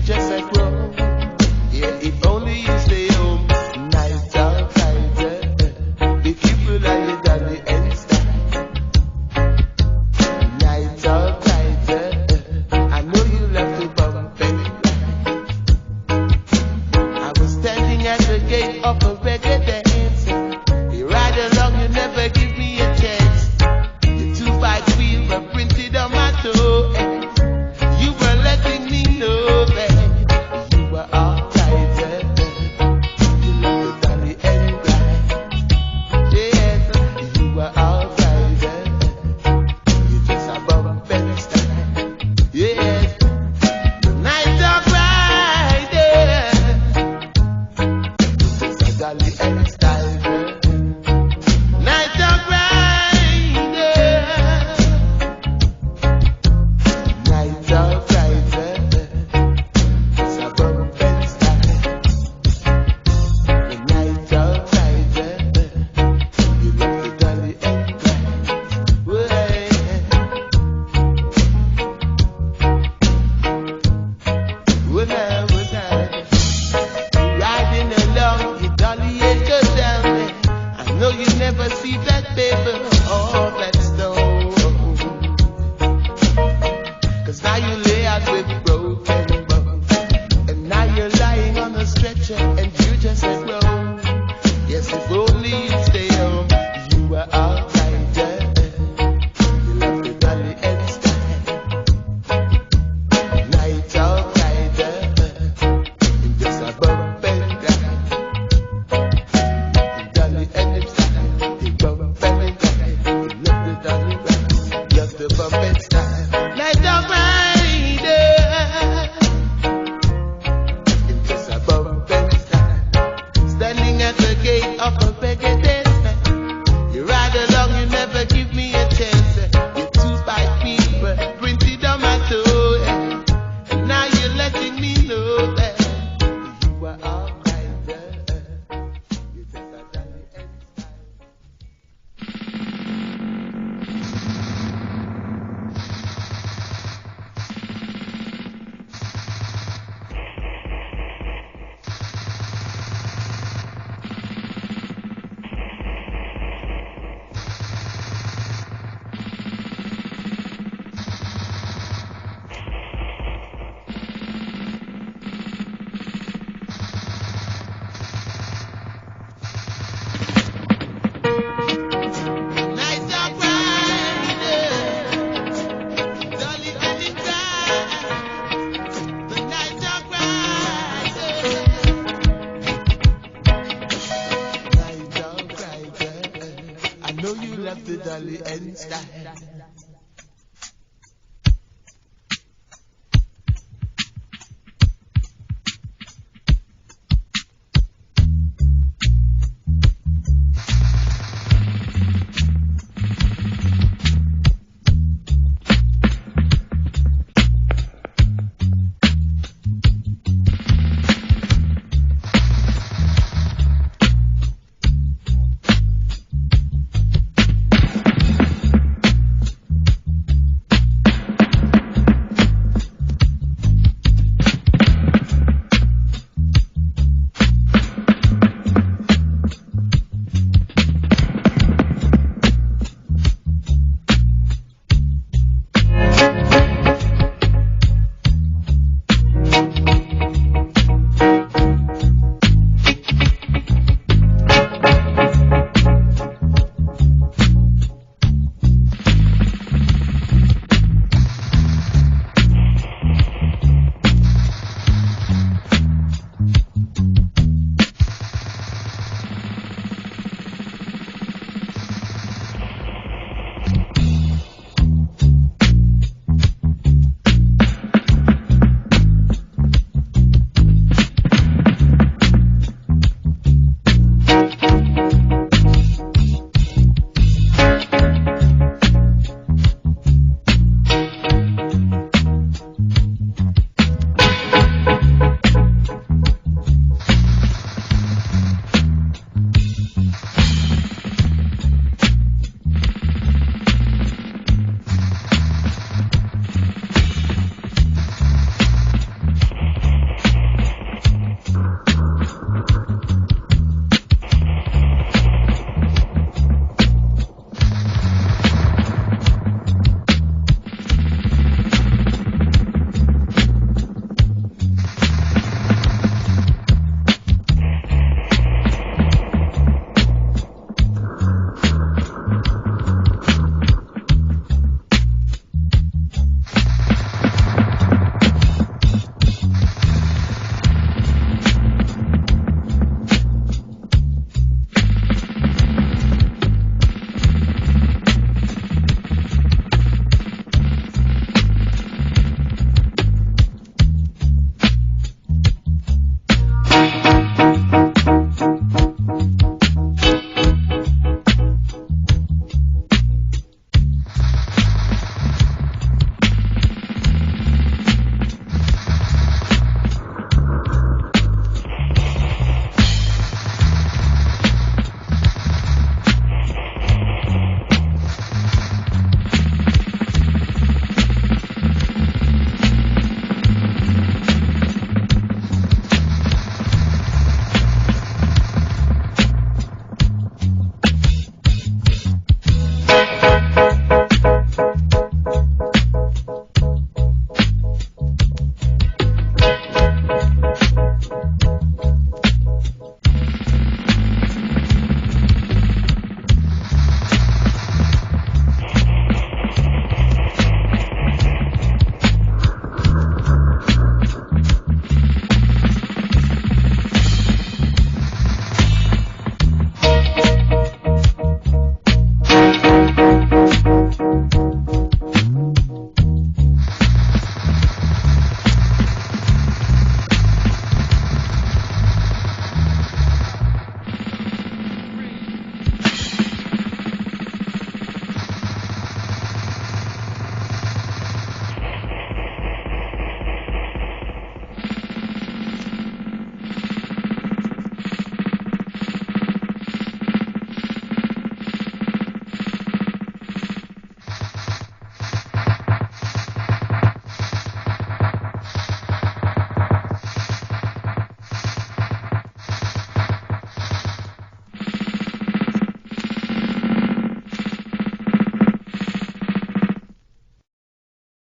just at home. Yeah, if only you stay home. Night outside, be careful that you dolly and style. Night outside, I know you love to bump and ride. I was standing at the gate of a reggae dance. You ride along, you never give me a chance. Your 2-5 wheel were printed on my toe. You were letting me know that you were alright. You love the dolly and ride. Yes, you were alright. You just a bump and style. Yes, the night of Friday. You just a dolly and style. Night of Friday. Night of Friday. It's a bump and style. The night of Friday. You love the dolly and ride. Would I? Riding along, you dolly and go down there. I know you never see that paper or that stone. 'Cause now you lay out with broken bones. And now you're lying on a stretcher and you just said no. Yes, if only you stay home, you were alright. You love the dolly and style. Night outside, you just a bump and grind. Dolly and style, you bump and grind. You love the dolly ride, love the bump and style. Night outside, you just a bump and style. Standing at the gate of a reggae dance. You ride along, you never give me a chance. You're 2-5 people printed on my toe. And now you're letting me know that you were alright. You just a dolly and style. Night of Friday, dolly and it ride. The night of Friday, night of Friday. I know you love the dolly and style.